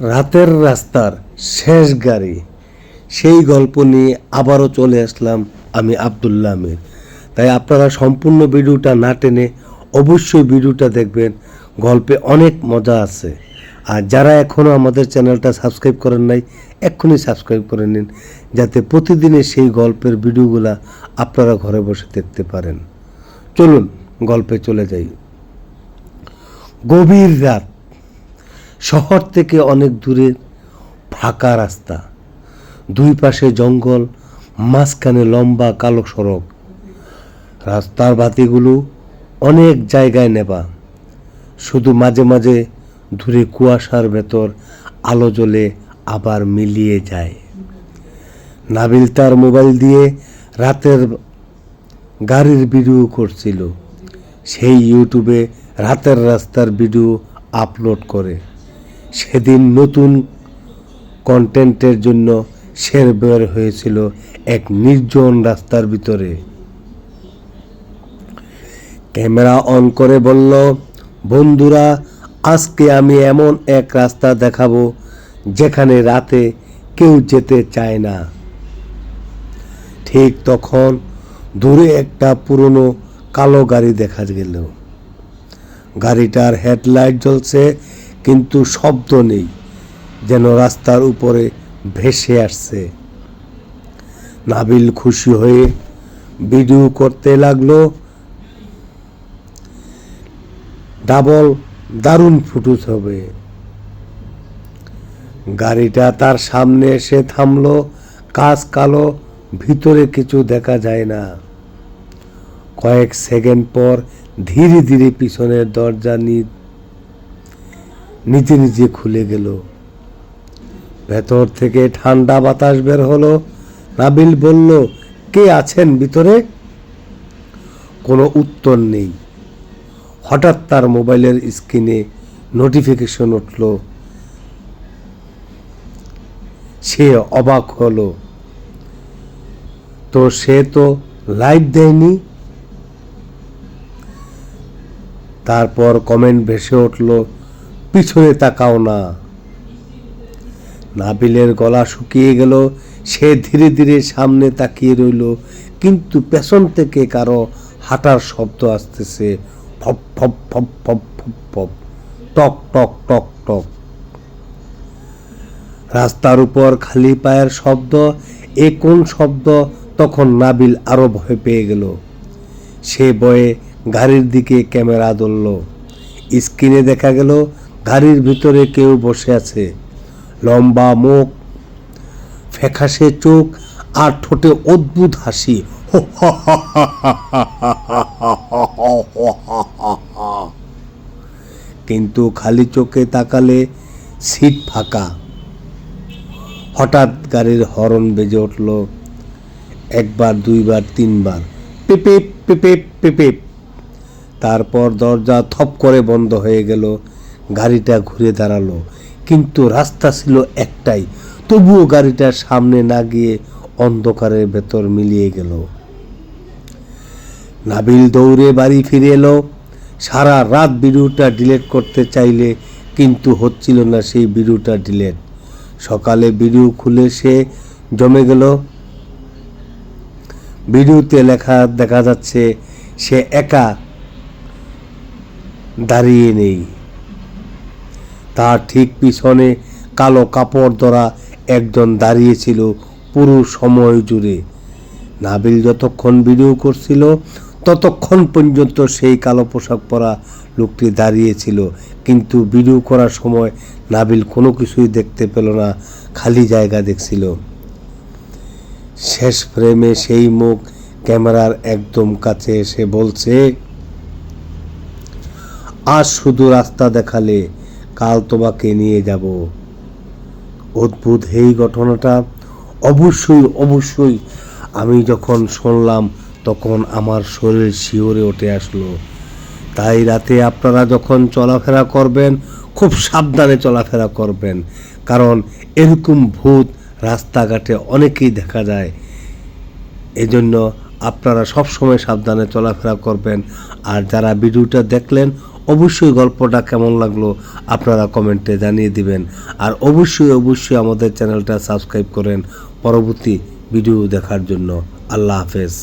রাতের রাস্তার শেষ গাড়ি, সেই গল্প নিয়ে আবারও চলে আসলাম আমি আব্দুল্লাহ আমির। তাই আপনারা সম্পূর্ণ ভিডিওটা না টেনে অবশ্যই ভিডিওটা দেখবেন, গল্পে অনেক মজা আছে। আর যারা এখনও আমাদের চ্যানেলটা সাবস্ক্রাইব করেন নাই, এক্ষুনি সাবস্ক্রাইব করে নিন, যাতে প্রতিদিনের সেই গল্পের ভিডিওগুলা আপনারা ঘরে বসে দেখতে পারেন। চলুন গল্পে চলে যাই। গভীর রাত, শহর থেকে অনেক দূরে ফাঁকা রাস্তা, দুই পাশে জঙ্গল, মাঝখানে লম্বা কালো সড়ক। রাস্তার বাতিগুলো অনেক জায়গায় নেবা, শুধু মাঝে মাঝে দূরে কুয়াশার ভেতর আলো জ্বলে আবার মিলিয়ে যায়। নাবিল তার মোবাইল দিয়ে রাতের গাড়ির ভিডিও করছিল। সেই ইউটিউবে রাতের রাস্তার ভিডিও আপলোড করে। সেদিন নতুন কন্টেন্টের জন্য সে বের হয়েছিল এক নির্জন রাস্তার ভিতরে। ক্যামেরা অন করে বলল, বন্ধুরা, আজকে আমি এমন এক রাস্তা দেখাবো যেখানে রাতে কেউ যেতে চায় না। ঠিক তখন দূরে একটা পুরনো কালো গাড়ি দেখা গেল। গাড়িটার হেডলাইট জ্বলছে, কিন্তু শব্দ নেই, যেন রাস্তার উপরে ভেসে আসছে। নাবিল খুশি হয়ে ভিডিও করতে লাগলো। দারুণ ফুটেজ হবে। গাড়িটা তার সামনে এসে থামলো। কাঁচ কালো, ভিতরে কিছু দেখা যায় না। কয়েক সেকেন্ড পর ধীরে ধীরে পিছনের দরজা নিজে নিজে খুলে গেল। ভেতর থেকে ঠান্ডা বাতাস বের হলো। নাবিল বলল, কে আছেন ভিতরে? কোনো উত্তর নেই। হঠাৎ তার মোবাইলের স্ক্রিনে নোটিফিকেশন উঠল। সে অবাক হলো, সে তো লাইভ দেয়নি। তারপর কমেন্ট ভেসে উঠল, পিছনে তাকাও না। নাবিলের গলা শুকিয়ে গেল। সে ধীরে ধীরে সামনে তাকিয়ে রইল, কিন্তু পেছন থেকে কারো হাঁটার শব্দ আসতেছে। ফপ ফপ ফপ ফপ ফপ ফপ, টক টক টক টক। রাস্তার উপর খালি পায়ের শব্দ। এ কোন শব্দ? তখন নাবিল আরো ভয় পেয়ে গেল। সে ভয়ে গাড়ির দিকে ক্যামেরা ধরল। স্ক্রিনে দেখা গেল গাড়ির ভিতরে কেউ বসে আছে। লম্বা মুখ, ফ্যাকাশে চোখ, আর ঠোঁটে অদ্ভুত হাসি। কিন্তু খালি চোখে তাকালে সিট ফাঁকা। হঠাৎ গাড়ির হর্ন বেজে উঠল, একবার, দুইবার, তিনবার, পিপিপ পিপিপ পিপিপ। তারপর দরজা থপ করে বন্ধ হয়ে গেল। গাড়িটা ঘুরে দাঁড়ালো, কিন্তু রাস্তা ছিল একটাই। তবুও গাড়িটার সামনে না গিয়ে অন্ধকারের ভেতর মিলিয়ে গেল। নাবিল দৌড়ে বাড়ি ফিরে এলো। সারা রাত ভিডিওটা ডিলিট করতে চাইলে কিন্তু হচ্ছিল না সেই ভিডিওটা ডিলিট। সকালে ভিডিও খুলে সে জমে গেল। ভিডিওতে লেখা দেখা যাচ্ছে, সে একা দাঁড়িয়ে নেই। তার ঠিক পিছনে কালো কাপড় ধরা একজন দাঁড়িয়েছিল পুরো সময় জুড়ে। নাবিল যতক্ষণ ভিডিও করছিল ততক্ষণ পর্যন্ত সেই কালো পোশাক পরা লোকটি দাঁড়িয়েছিল, কিন্তু ভিডিও করার সময় নাবিল কোনো কিছুই দেখতে পেল না, খালি জায়গা দেখছিল। শেষ ফ্রেমে সেই মুখ ক্যামেরার একদম কাছে এসে বলছে, আজ শুধু রাস্তা দেখালে, কাল তোমাকে নিয়ে যাব। অদ্ভুত এই ঘটনাটা। অবশ্যই আমি যখন শুনলাম তখন আমার শরীর শিহরে উঠে আসলো। তাই রাতে আপনারা যখন চলাফেরা করবেন, খুব সাবধানে চলাফেরা করবেন, কারণ এরকম ভূত রাস্তাঘাটে অনেকেই দেখা যায়। এজন্য আপনারা সবসময় সাবধানে চলাফেরা করবেন। আর যারা ভিডিওটা দেখলেন অবশ্যই গল্পটা কেমন লাগলো আপনারা কমেন্টে জানিয়ে দিবেন। আর অবশ্যই আমাদের চ্যানেলটা সাবস্ক্রাইব করেন পরবর্তী ভিডিও দেখার জন্য। আল্লাহ হাফেজ।